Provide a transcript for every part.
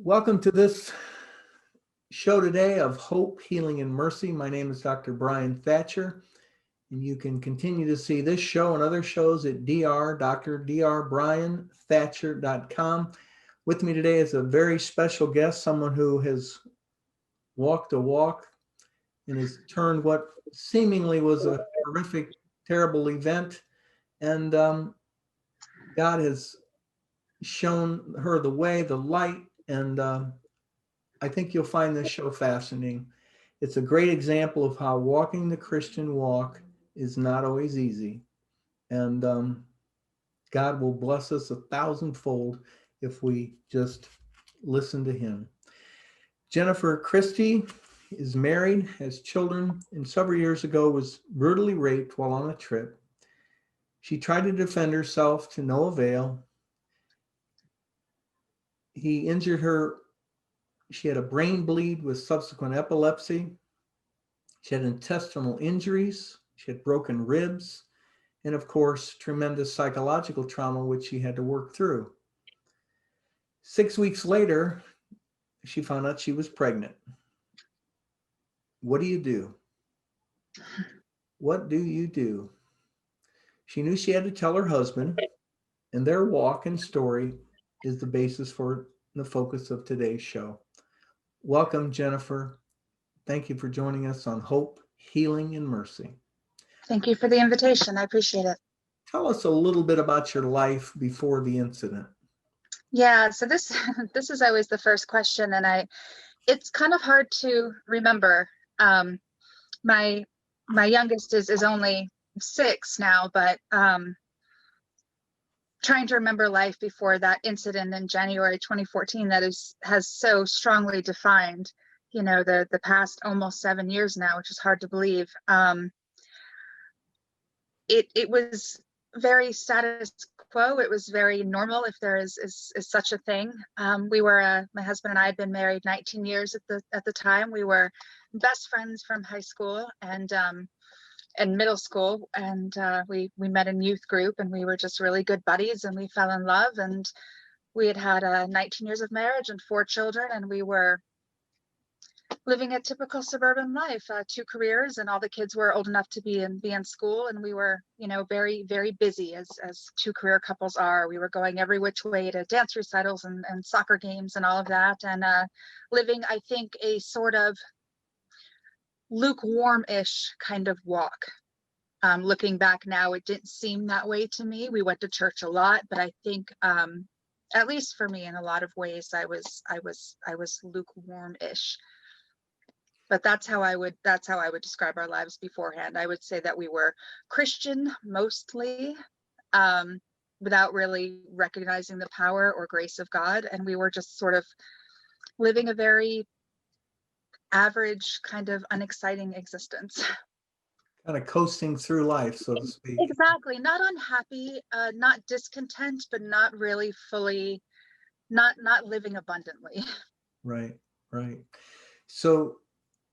Welcome to this show today of Hope, Healing, and Mercy. My name is Dr. Brian Thatcher, and you can continue to see this show and other shows at drdrbrianthatcher.com. With me today is a very special guest, someone who has walked a walk and has turned what seemingly was a horrific, terrible event. And God has shown her the way, the light, and I think you'll find this show fascinating. It's a great example of how walking the Christian walk is not always easy. And God will bless us 1,000-fold if we just listen to him. Jennifer Christie is married, has children, and several years ago was brutally raped while on a trip. She tried to defend herself to no avail. He injured her. She had a brain bleed with subsequent epilepsy. She had intestinal injuries. She had broken ribs. And of course, tremendous psychological trauma, which she had to work through. 6 weeks later, she found out she was pregnant. What do you do? What do you do? She knew she had to tell her husband, and their walk and story is the basis for the focus of today's show. Welcome, Jennifer. Thank you for joining us on Hope, Healing, and Mercy. Thank you for the invitation. I appreciate it. Tell us a little bit about your life before the incident. Yeah, so this is always the first question, and it's kind of hard to remember. My youngest is only 6 now, but trying to remember life before that incident in January 2014 that has so strongly defined, the past almost 7 years now, which is hard to believe. It was very status quo. It was very normal, if there is such a thing. My husband and I had been married 19 years at the time. We were best friends from high school and middle school, and we met in youth group, and we were just really good buddies, and we fell in love, and we had 19 years of marriage and 4 children, and we were living a typical suburban life, 2 careers, and all the kids were old enough to be in school, and we were, very, very busy as 2 career couples are. We were going every which way to dance recitals and soccer games and all of that, and living, I think, a sort of lukewarm-ish kind of walk. Looking back now, it didn't seem that way to me. We went to church a lot, but I think, at least for me, in a lot of ways, I was lukewarm-ish. But that's how I would describe our lives beforehand. I would say that we were Christian mostly, without really recognizing the power or grace of God, and we were just sort of living a very average, kind of unexciting existence. Kind of coasting through life, so to speak. Exactly. Not unhappy, not discontent, but not really fully, not living abundantly. Right. So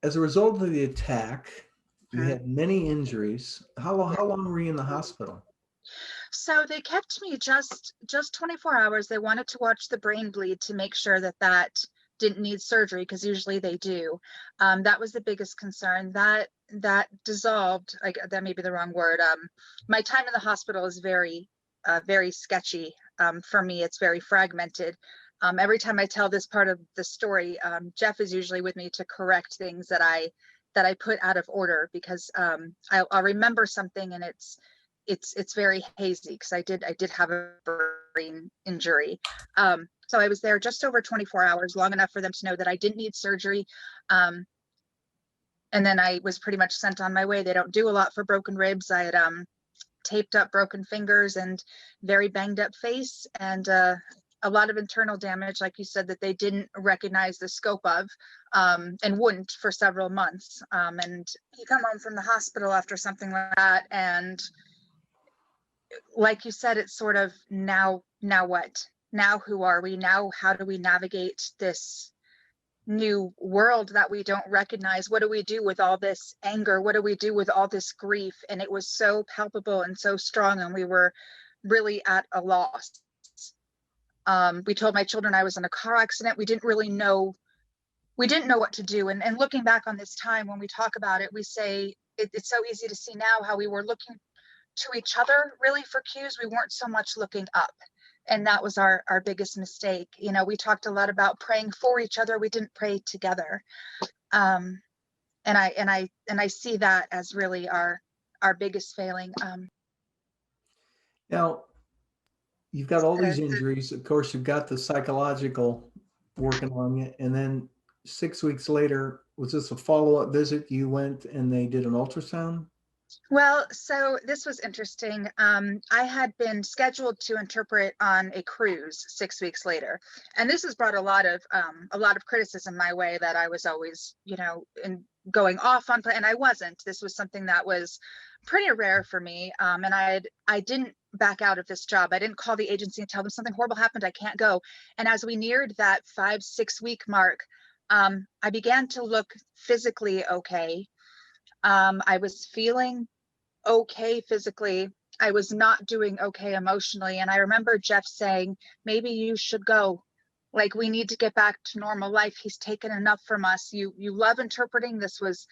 as a result of the attack, you had many injuries. How long were you in the hospital? So they kept me just 24 hours. They wanted to watch the brain bleed to make sure that didn't need surgery, because usually they do. That was the biggest concern. That dissolved. That may be the wrong word. My time in the hospital is very, very sketchy. For me, it's very fragmented. Every time I tell this part of the story, Jeff is usually with me to correct things that I put out of order, because I'll remember something and it's very hazy, because I did have a brain injury. So I was there just over 24 hours, long enough for them to know that I didn't need surgery. And then I was pretty much sent on my way. They don't do a lot for broken ribs. I had taped up broken fingers and very banged up face, and a lot of internal damage, like you said, that they didn't recognize the scope of, and wouldn't for several months. And you come home from the hospital after something like that, and like you said, it's sort of now what? Now who are we? Now how do we navigate this new world that we don't recognize? What do we do with all this anger? What do we do with all this grief? And it was so palpable and so strong, and we were really at a loss. We told my children I was in a car accident. We didn't know what to do. And looking back on this time, when we talk about it, we say it's so easy to see now how we were looking to each other really for cues. We weren't so much looking up. And that was our biggest mistake. You know, we talked a lot about praying for each other. We didn't pray together. And I see that as really our biggest failing. Now, you've got all these injuries. Of course, you've got the psychological working on you. And then 6 weeks later, was this a follow-up visit? You went and they did an ultrasound? Well, so this was interesting. I had been scheduled to interpret on a cruise 6 weeks later, and this has brought a lot of criticism my way, that I was always, going off on, and I wasn't. This was something that was pretty rare for me, and I didn't back out of this job. I didn't call the agency and tell them something horrible happened, I can't go. And as we neared that 5-6 week mark, I began to look physically okay. I was feeling okay physically. I was not doing okay emotionally. And I remember Jeff saying, maybe you should go. Like, we need to get back to normal life. He's taken enough from us. You love interpreting. This was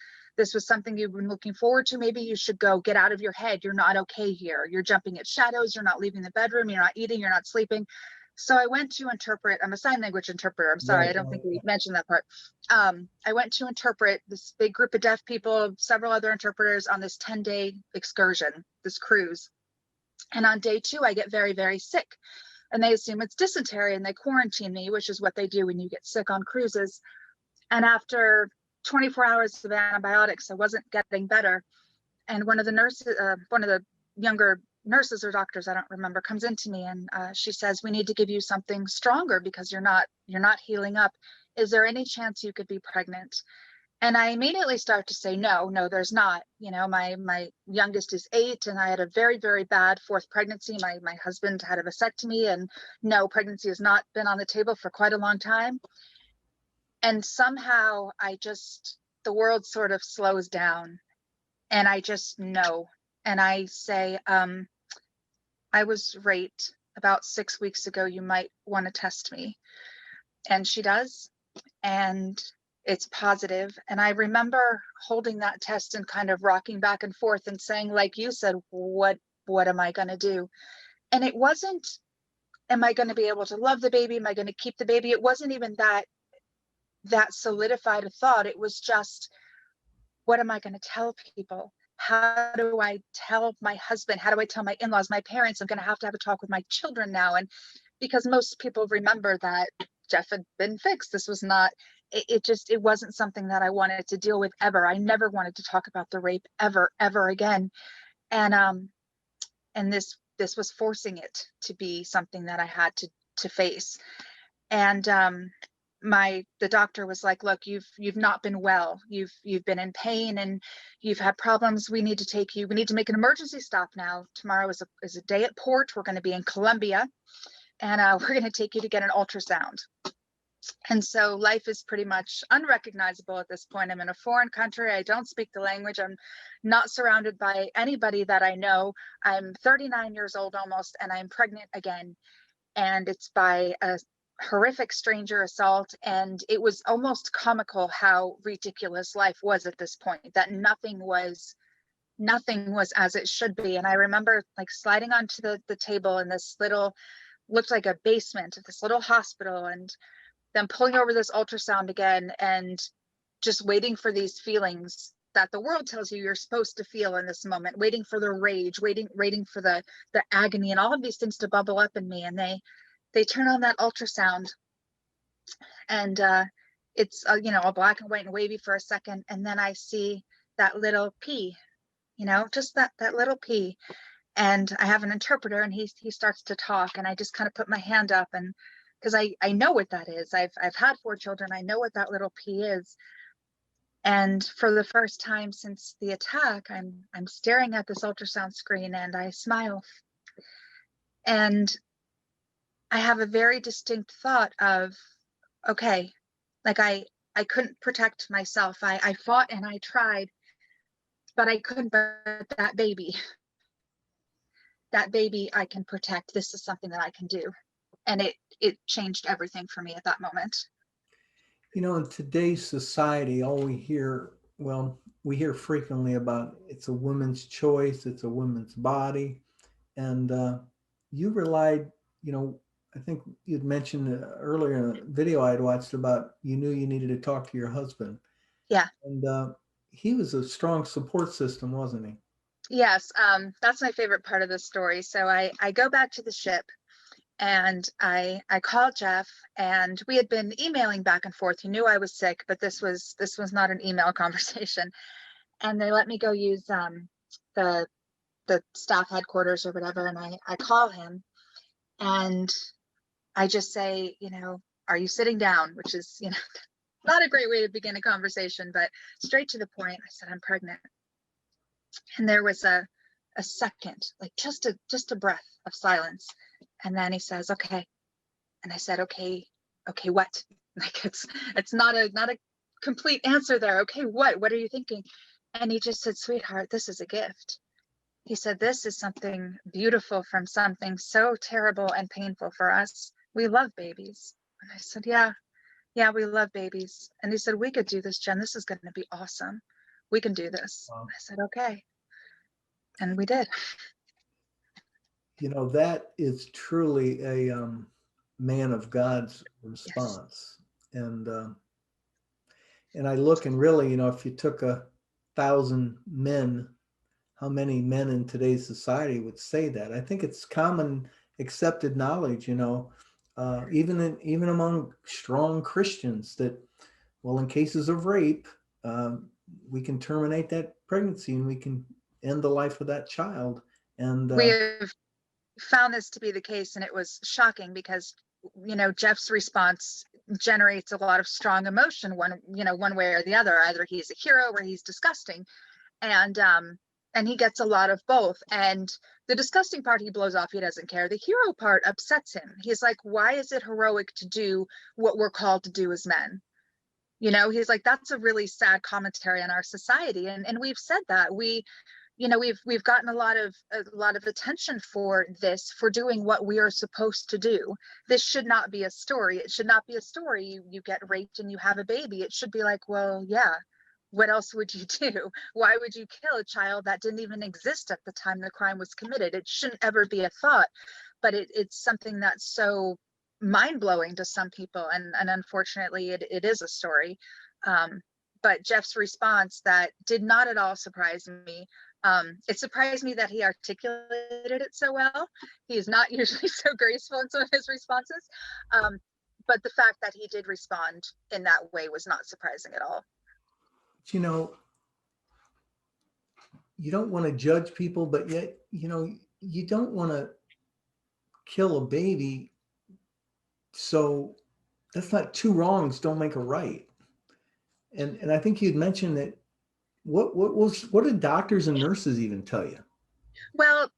something you've been looking forward to. Maybe you should go. Get out of your head. You're not okay here. You're jumping at shadows. You're not leaving the bedroom. You're not eating. You're not sleeping. So I went to interpret. I'm a sign language interpreter. I'm sorry, I don't think we mentioned that part. I went to interpret this big group of deaf people, several other interpreters, on this 10-day excursion, this cruise. And on day 2, I get very, very sick. And they assume it's dysentery and they quarantine me, which is what they do when you get sick on cruises. And after 24 hours of antibiotics, I wasn't getting better. And one of the nurses, one of the younger nurses or doctors, I don't remember, comes into me and she says, we need to give you something stronger because you're not healing up. Is there any chance you could be pregnant? And I immediately start to say, no, there's not. My youngest is 8 and I had a very, very bad 4th pregnancy. My husband had a vasectomy, and no, pregnancy has not been on the table for quite a long time. And somehow the world sort of slows down and I just know. And I say, I was raped about 6 weeks ago. You might want to test me. And she does. And it's positive. And I remember holding that test and kind of rocking back and forth and saying, like you said, what am I going to do? And it wasn't, am I going to be able to love the baby? Am I going to keep the baby? It wasn't even that solidified a thought. It was just, what am I going to tell people? How do I tell my husband? How do I tell my in-laws, my parents? I'm going to have a talk with my children now. And because most people remember that Jeff had been fixed. This was not, it wasn't something that I wanted to deal with ever. I never wanted to talk about the rape ever again. And this was forcing it to be something that I had to face. And the doctor was like, look, you've not been well. You've been in pain and you've had problems. We need to make an emergency stop now. Tomorrow is a day at port. We're going to be in Colombia, and we're going to take you to get an ultrasound. And so life is pretty much unrecognizable at this point. I'm in a foreign country. I don't speak the language. I'm not surrounded by anybody that I know. I'm 39 years old almost, and I'm pregnant again. And it's by a horrific stranger assault. And it was almost comical how ridiculous life was at this point, that nothing was as it should be. And I remember like sliding onto the table in this little, looked like a basement of this little hospital, and then pulling over this ultrasound again and just waiting for these feelings that the world tells you you're supposed to feel in this moment, waiting for the rage, waiting for the agony and all of these things to bubble up in me. And they turn on that ultrasound, and it's all black and white and wavy for a second, and then I see that little P, just that little P. And I have an interpreter, and he starts to talk, and I just kind of put my hand up, and because I know what that is. I've had 4 children. I know what that little P is. And for the first time since the attack, I'm staring at this ultrasound screen and I smile. And I have a very distinct thought of, okay, like I couldn't protect myself. I fought and I tried, but I couldn't. But that baby I can protect. This is something that I can do. And it changed everything for me at that moment. You know, in today's society, all we hear, well, we hear frequently about it's a woman's choice, it's a woman's body. And you relied, you know, I think you'd mentioned earlier in a video I'd watched about you knew you needed to talk to your husband. Yeah. And he was a strong support system, wasn't he? Yes. That's my favorite part of the story. So I go back to the ship and I called Jeff, and we had been emailing back and forth. He knew I was sick, but this was not an email conversation. And they let me go use the the staff headquarters or whatever. And I call him and I just say, are you sitting down? Which is, not a great way to begin a conversation, but straight to the point. I said, I'm pregnant. And there was a second, like just a breath of silence. And then he says, okay. And I said, okay, what? Like it's not a complete answer there. Okay, what are you thinking? And he just said, sweetheart, this is a gift. He said, this is something beautiful from something so terrible and painful for us. We love babies. And I said, yeah, we love babies. And he said, we could do this, Jen. This is going to be awesome. We can do this. Wow. I said, okay. And we did. You know, that is truly a man of God's Yes. response. And I look and really, you know, if you took 1,000 men, how many men in today's society would say that? I think it's common accepted knowledge, you know, even among strong Christians that, well, in cases of rape, we can terminate that pregnancy and we can end the life of that child. And We have found this to be the case, and it was shocking because Jeff's response generates a lot of strong emotion one way or the other. Either he's a hero or he's disgusting, and he gets a lot of both. And the disgusting part he blows off, he doesn't care. The hero part upsets him. He's like, why is it heroic to do what we're called to do as men? He's like, that's a really sad commentary on our society. And we've said that we've gotten a lot of attention for this, for doing what we are supposed to do. This should not be a story. It should not be a story. You get raped and you have a baby. It should be like, well, yeah, what else would you do? Why would you kill a child that didn't even exist at the time the crime was committed? It shouldn't ever be a thought, but it's something that's so mind-blowing to some people, and unfortunately it is a story. But Jeff's response, that did not at all surprise me. It surprised me that he articulated it so well. He is not usually so graceful in some of his responses. But the fact that he did respond in that way was not surprising at all. you know, you don't want to judge people, but yet, you know, you don't want to kill a baby. So that's not two wrongs don't make a right. And I think you'd mentioned that what did doctors and nurses even tell you? Well,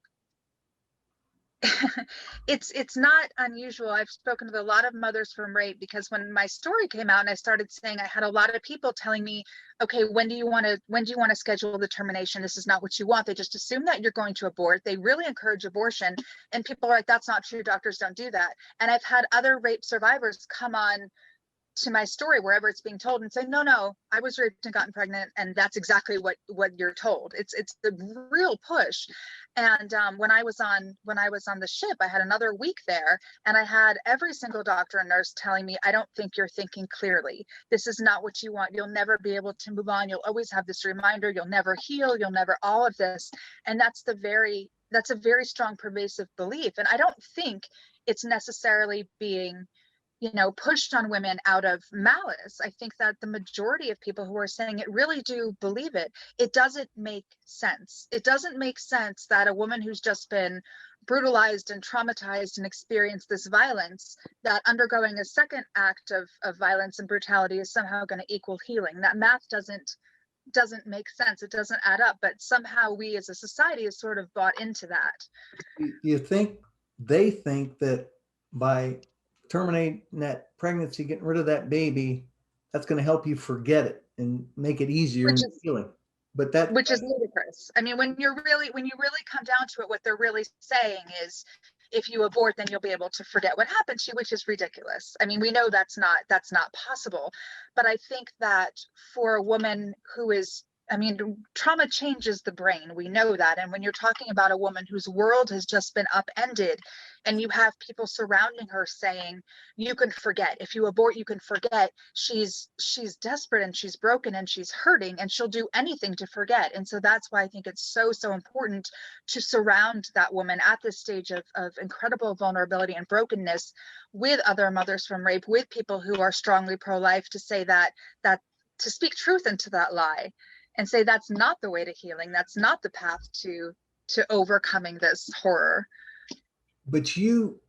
it's not unusual. I've spoken to a lot of mothers from rape, because when my story came out and I started saying, I had a lot of people telling me, okay, when do you want to schedule the termination? This is not what you want. They just assume that you're going to abort. They really encourage abortion, and people are like, that's not true. Doctors don't do that. And I've had other rape survivors come on to my story wherever it's being told and say, no, I was raped and gotten pregnant, and that's exactly what you're told. It's the real push. And when I was on the ship, I had another week there, and I had every single doctor and nurse telling me, I don't think you're thinking clearly. This is not what you want. You'll never be able to move on. You'll always have this reminder. You'll never heal. You'll never, all of this. And that's a very strong, pervasive belief. And I don't think it's necessarily being pushed on women out of malice. I think that the majority of people who are saying it really do believe it. It doesn't make sense. It doesn't make sense that a woman who's just been brutalized and traumatized and experienced this violence, that undergoing a second act of violence and brutality is somehow going to equal healing. That math doesn't make sense. It doesn't add up. But somehow we as a society has sort of bought into that. You think they think that by terminating that pregnancy, getting rid of that baby, that's going to help you forget it and make it easier in healing. But Which is ludicrous. I mean, when you really come down to it, what they're really saying is, if you abort, then you'll be able to forget what happened to you, which is ridiculous. I mean, we know that's not possible. But I think that for a woman who is, I mean, trauma changes the brain. We know that. And when you're talking about a woman whose world has just been upended, and you have people surrounding her saying, you can forget. If you abort, you can forget. She's desperate, and she's broken, and she's hurting, and she'll do anything to forget. And so that's why I think it's so important to surround that woman at this stage of incredible vulnerability and brokenness with other mothers from rape, with people who are strongly pro-life, to say that to speak truth into that lie and say that's not the way to healing. That's not the path to overcoming this horror. But you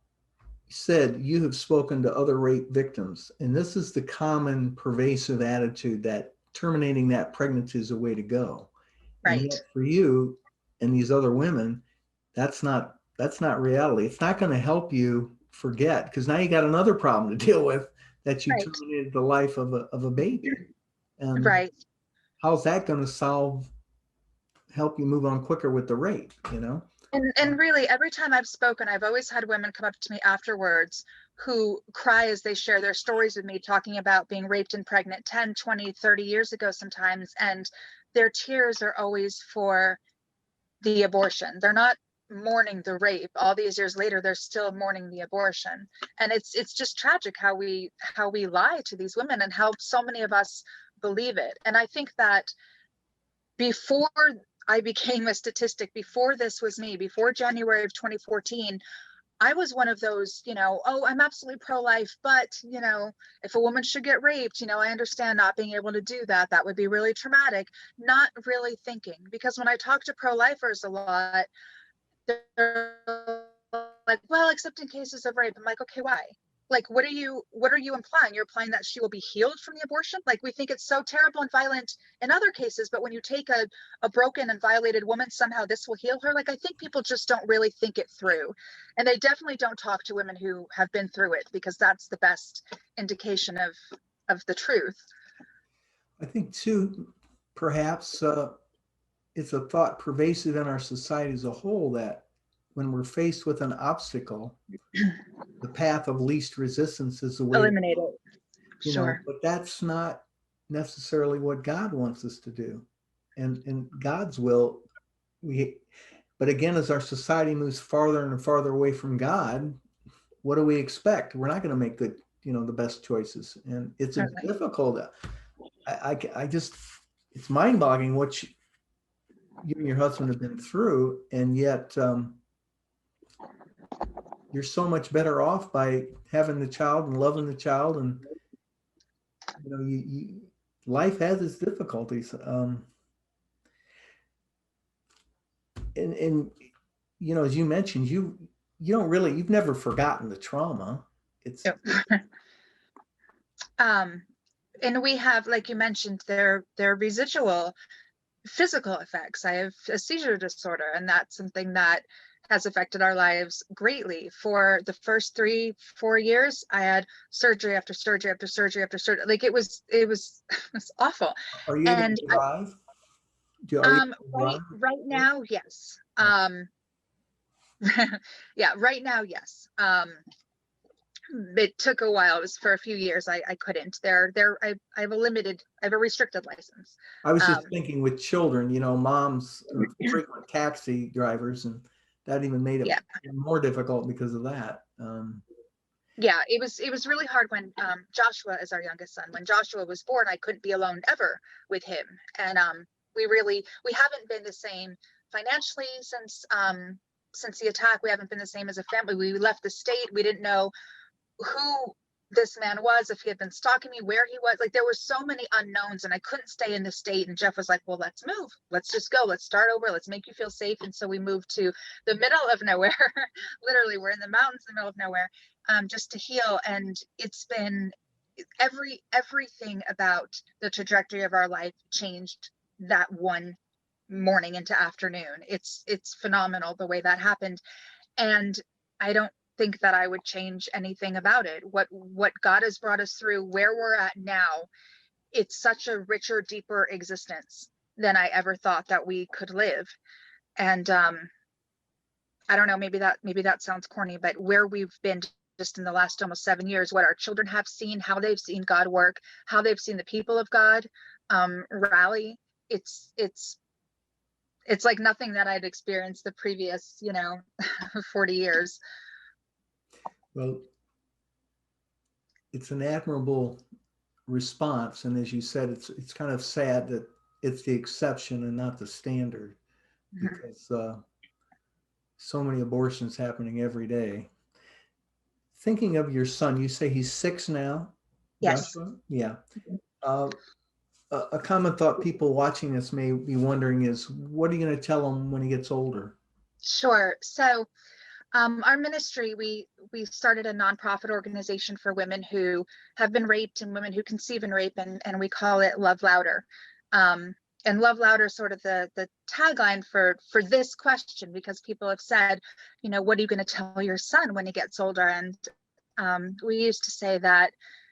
said you have spoken to other rape victims, and this is the common pervasive attitude that terminating that pregnancy is a way to go. Right. And yet for you and these other women, that's not reality. It's not going to help you forget, because now you got another problem to deal with, that you Right. terminated the life of a baby. And right. how's that going to help you move on quicker with the rape, you know? And really, every time I've spoken, I've always had women come up to me afterwards who cry as they share their stories with me, talking about being raped and pregnant 10, 20, 30 years ago sometimes. And their tears are always for the abortion. They're not mourning the rape. All these years later, they're still mourning the abortion. And it's just tragic how we lie to these women, and how so many of us believe it. And I think that before I became a statistic, before this was me, before January of 2014, I was one of those, oh, I'm absolutely pro-life, but, if a woman should get raped, I understand not being able to do that. That would be really traumatic. Not really thinking, because when I talk to pro-lifers a lot, they're like, well, except in cases of rape. I'm like, okay, why? Like, what are you implying? You're implying that she will be healed from the abortion? Like, we think it's so terrible and violent in other cases, but when you take a broken and violated woman, somehow this will heal her. Like, I think people just don't really think it through. And they definitely don't talk to women who have been through it, because that's the best indication of the truth. I think too, perhaps it's a thought pervasive in our society as a whole, that when we're faced with an obstacle, the path of least resistance is the way Eliminate to go. it. Sure. But that's not necessarily what God wants us to do. And God's will, but again, as our society moves farther and farther away from God, what do we expect? We're not going to make the best choices. And it's Certainly. difficult. I just, it's mind-boggling what you and your husband have been through, and yet you're so much better off by having the child and loving the child. And life has its difficulties, and as you mentioned, you've never forgotten the trauma. It's and we have, like you mentioned, their residual physical effects. I have a seizure disorder, and that's something that has affected our lives greatly. For the first 3-4 years, I had surgery after surgery after surgery after surgery. Like, it was awful. Are you able to drive? Right now, yes. Yeah, right now, yes. It took a while. It was for a few years. I couldn't. I have a restricted license. I was just thinking, with children, moms are frequent taxi drivers, and that even made it more difficult because of that. Yeah, it was really hard when Joshua is our youngest son. When Joshua was born, I couldn't be alone ever with him. And we haven't been the same financially since the attack. We haven't been the same as a family. We left the state. We didn't know who this man was, if he had been stalking me, where he was. Like, there were so many unknowns, and I couldn't stay in the state. And Jeff was like, well, let's move. Let's just go. Let's start over. Let's make you feel safe. And so we moved to the middle of nowhere. Literally, we're in the mountains in the middle of nowhere, just to heal. And it's been everything about the trajectory of our life changed that one morning into afternoon. It's phenomenal the way that happened. And I don't think that I would change anything about it. What God has brought us through, where we're at now, it's such a richer, deeper existence than I ever thought that we could live. And I don't know, maybe that sounds corny, but where we've been just in the last almost 7 years, what our children have seen, how they've seen God work, how they've seen the people of God rally. It's it's it's like nothing that I'd experienced the previous, 40 years. Well, it's an admirable response, and as you said, it's kind of sad that it's the exception and not the standard, Mhm. because so many abortions happening every day. Thinking of your son, you say he's 6 now, Yes. Joshua? Yeah. Uh, a common thought people watching this may be wondering is, what are you going to tell him when he gets older? Sure. So our ministry, we started a nonprofit organization for women who have been raped and women who conceive and rape, and we call it Love Louder. Um, and Love Louder is sort of the tagline for this question, because people have said, what are you going to tell your son when he gets older? And we used to say that,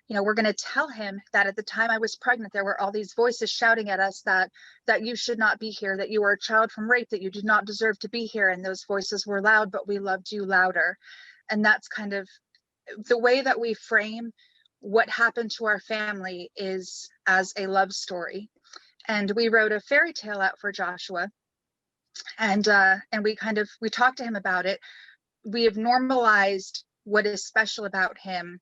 we're going to tell him that at the time I was pregnant, there were all these voices shouting at us that you should not be here, that you were a child from rape, that you did not deserve to be here. And those voices were loud, but we loved you louder. And that's kind of the way that we frame what happened to our family, is as a love story. And we wrote a fairy tale out for Joshua, and we talked to him about it. We have normalized what is special about him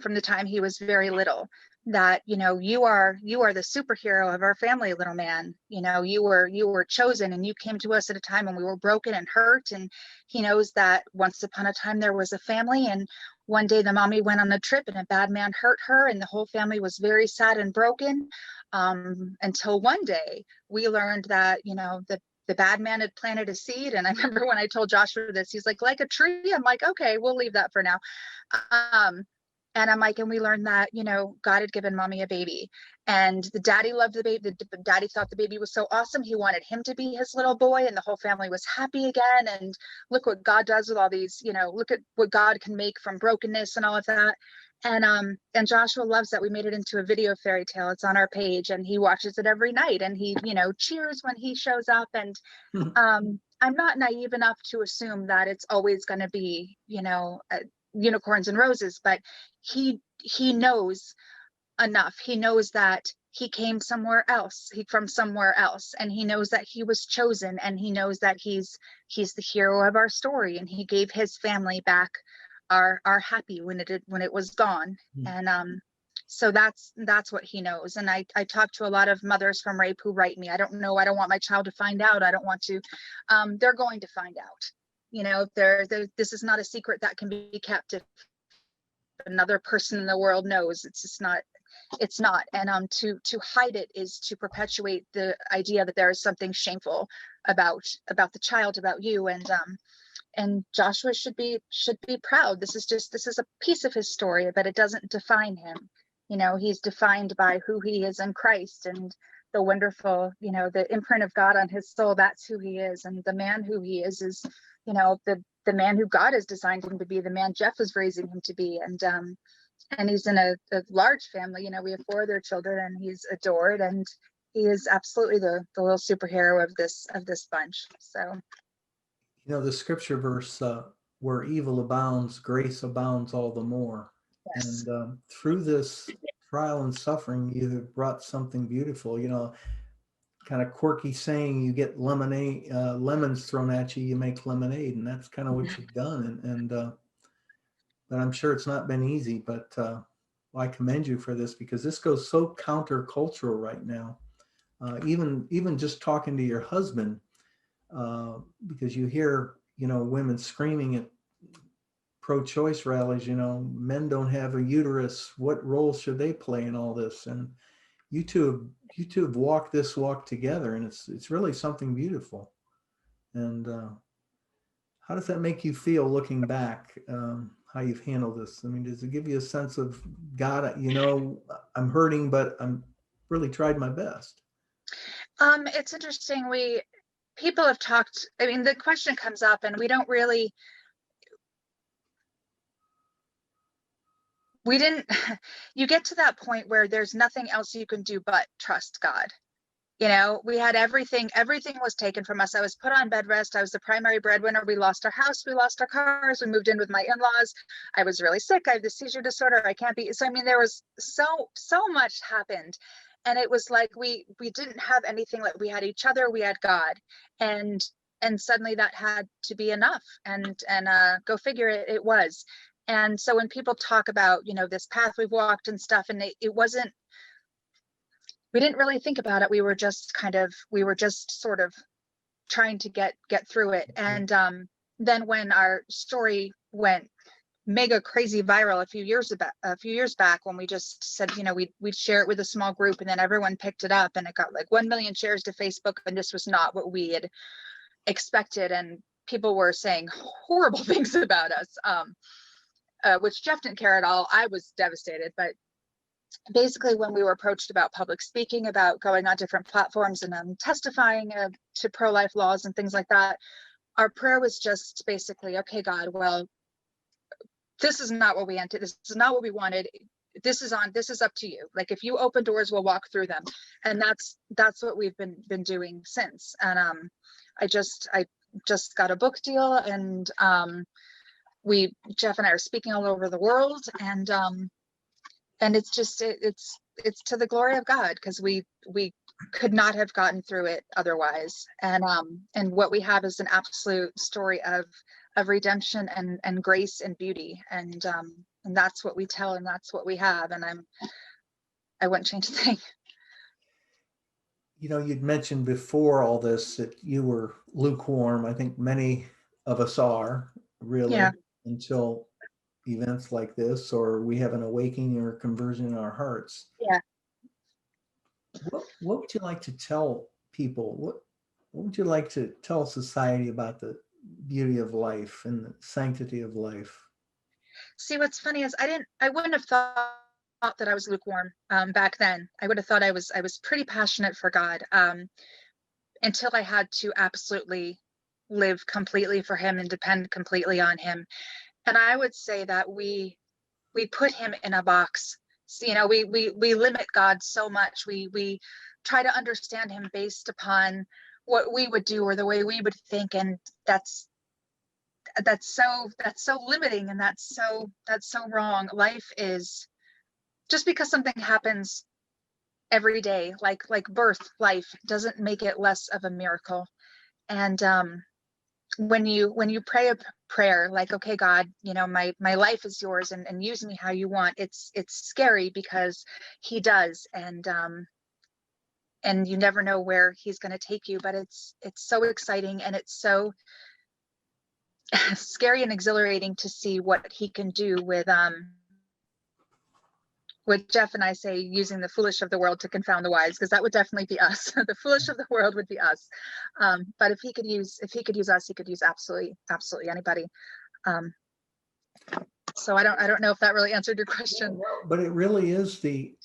from the time he was very little. That you are the superhero of our family, little man. You were chosen, and you came to us at a time when we were broken and hurt. And he knows that once upon a time there was a family, and one day the mommy went on a trip and a bad man hurt her, and the whole family was very sad and broken. Until one day we learned that the bad man had planted a seed. And I remember when I told Joshua this, he's like a tree. I'm like, okay, we'll leave that for now. Um, and I'm like, and we learned that, God had given mommy a baby, and the daddy loved the baby. The daddy thought the baby was so awesome. He wanted him to be his little boy, and the whole family was happy again. And look what God does with all these, look at what God can make from brokenness and all of that. And Joshua loves that we made it into a video fairy tale. It's on our page, and he watches it every night, and he, cheers when he shows up. And I'm not naive enough to assume that it's always going to be, unicorns and roses, but he knows enough. He knows that he came somewhere else, from somewhere else, and he knows that he was chosen, and he knows that he's the hero of our story, and he gave his family back our happy when it was gone. And so that's what he knows. And I talk to a lot of mothers from rape who write me. I don't know, I don't want my child to find out. I don't want to. They're going to find out. This is not a secret that can be kept. If another person in the world knows, it's not. And to hide it is to perpetuate the idea that there is something shameful about the child, about you. And Joshua should be proud. This is a piece of his story, but it doesn't define him. He's defined by who he is in Christ, and the wonderful, the imprint of God on his soul. That's who he is. And the man who he is, the man who God has designed him to be, the man Jeff is raising him to be. And he's in a large family. We have 4 other children, and he's adored, and he is absolutely the little superhero of this bunch. So The scripture verse, where evil abounds, grace abounds all the more. yes. And through this trial and suffering, you have brought something beautiful. Kind of quirky saying, you get lemonade, lemons thrown at you, you make lemonade. And that's kind of what you've done. But I'm sure it's not been easy, but I commend you for this, because this goes so countercultural right now. Even just talking to your husband, because you hear, women screaming at pro-choice rallies, men don't have a uterus. What role should they play in all this? And you two have walked this walk together, and it's really something beautiful. And how does that make you feel looking back? How you've handled this? I mean, does it give you a sense of, God, I'm hurting, but I'm really tried my best? It's interesting. People have talked, I mean, the question comes up, and we didn't, you get to that point where there's nothing else you can do but trust God. We had everything was taken from us. I was put on bed rest. I was the primary breadwinner. We lost our house, we lost our cars, we moved in with my in-laws. I was really sick. I have the seizure disorder. I can't be. So I mean, there was so much happened. And it was like we didn't have anything. Like, we had each other, we had God. And suddenly that had to be enough. And go figure, it was. And so when people talk about, this path we've walked and stuff, and it wasn't, we didn't really think about it. We were just sort of trying to get through it. And then when our story went mega crazy viral a few years back, when we just said, we'd share it with a small group, and then everyone picked it up, and it got like 1 million shares to Facebook, and this was not what we had expected. And people were saying horrible things about us, which Jeff didn't care at all. I was devastated. But basically, when we were approached about public speaking, about going on different platforms and testifying to pro-life laws and things like that, our prayer was just basically, okay, God, well, this is not what we entered. This is not what we wanted. This is up to you. Like, if you open doors, we'll walk through them. And that's what we've been doing since. And I just got a book deal, and Jeff and I are speaking all over the world, and it's just it's to the glory of God, because we could not have gotten through it otherwise. And what we have is an absolute story of redemption and grace and beauty, and that's what we tell, and that's what we have. And I wouldn't change a thing. You'd mentioned before all this that you were lukewarm. I think many of us are, really, Yeah. until events like this, or we have an awakening or conversion in our hearts. Yeah. What would you like to tell people? What would you like to tell society about the beauty of life and the sanctity of life? See, what's funny is I wouldn't have thought that I was lukewarm back then. I would have thought I was pretty passionate for God, until I had to absolutely live completely for Him and depend completely on Him. And I would say that we put Him in a box. So, we limit God so much. We try to understand Him based upon what we would do or the way we would think, and that's so limiting, and that's so wrong. Life is, just because something happens every day, like birth, life doesn't make it less of a miracle. And when you pray a prayer like, okay, God, my life is yours, and use me how you want, it's scary, because He does. And you never know where He's going to take you, but it's so exciting, and it's so scary and exhilarating to see what He can do with what Jeff and I say, using the foolish of the world to confound the wise, because that would definitely be us. The foolish of the world would be us. But if he could use us, He could use absolutely anybody. So I don't know if that really answered your question. But it really is the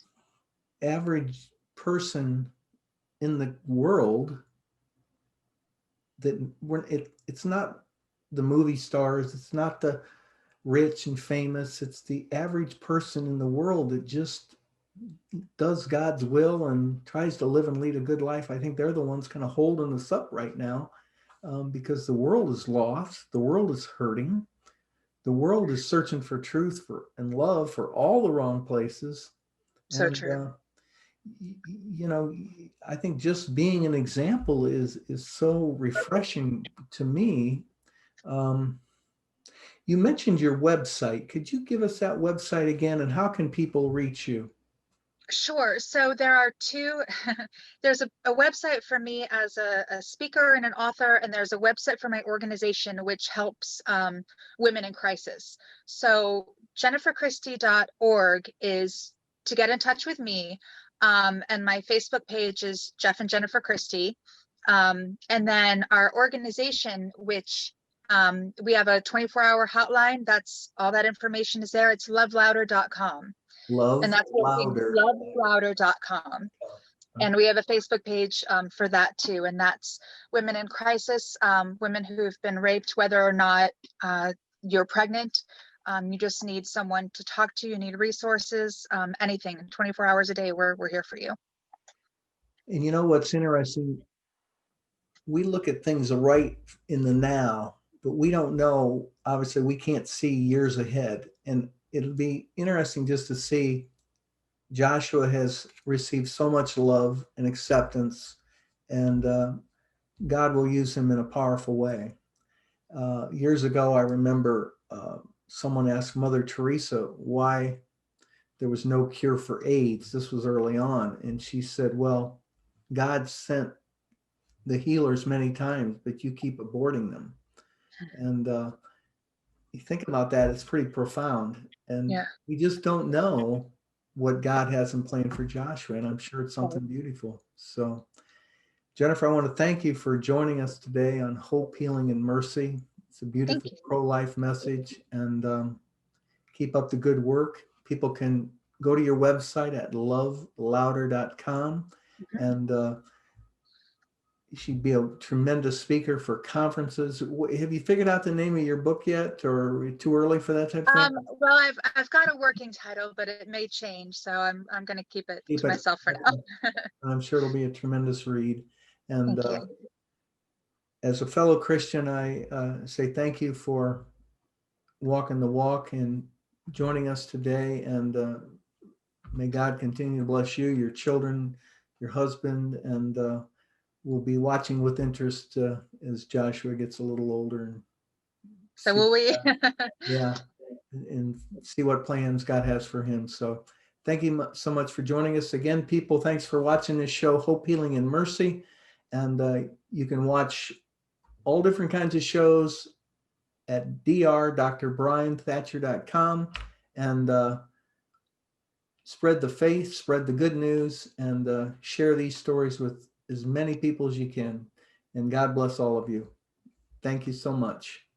average person in the world that it's not the movie stars, it's not the rich and famous, it's the average person in the world that just does God's will and tries to live and lead a good life. I think they're the ones kind of holding us up right now, because the world is lost, the world is hurting, the world is searching for truth and love for all the wrong places. So And true. I think just being an example is so refreshing to me. You mentioned your website. Could you give us that website again, and how can people reach you? Sure. So there are two, there's a website for me as a speaker and an author, and there's a website for my organization, which helps women in crisis. So jenniferchristie.org is to get in touch with me. And my Facebook page is Jeff and Jennifer Christie. And then our organization, which we have a 24-hour hotline. That's all, that information is there. It's lovelouder.com. Love And that's Louder. lovelouder.com. And we have a Facebook page for that too. And that's women in crisis, women who have been raped, whether or not you're pregnant. You just need someone to talk to, you need resources, anything. 24 hours a day, we're here for you. And you know what's interesting? We look at things right in the now, but we don't know. Obviously, we can't see years ahead. And it'll be interesting just to see Joshua has received so much love and acceptance, and God will use him in a powerful way. Years ago, I remember someone asked Mother Teresa why there was no cure for AIDS. This was early on. And she said, well, God sent the healers many times, but you keep aborting them. And you think about that, it's pretty profound. And Yeah. we just don't know what God has in plan for Joshua. And I'm sure it's something beautiful. So, Jennifer, I want to thank you for joining us today on Hope, Healing, and Mercy. It's a Thank beautiful you. pro-life message, and keep up the good work. People can go to your website at lovelouder.com, Mhm. and she'd be a tremendous speaker for conferences. Have you figured out the name of your book yet, or are we too early for that type of thing? Well, I've got a working title, but it may change, so I'm going to keep it Keep to it. myself for now. I'm sure it'll be a tremendous read. And Thank you. as a fellow Christian, I say thank you for walking the walk and joining us today. And may God continue to bless you, your children, your husband, and we'll be watching with interest as Joshua gets a little older and So see, will we? yeah, and see what plans God has for him. So thank you so much for joining us again, people. Thanks for watching this show, Hope, Healing, and Mercy. And you can watch all different kinds of shows at drdrbrianthatcher.com, and spread the faith, spread the good news, and share these stories with as many people as you can. And God bless all of you. Thank you so much.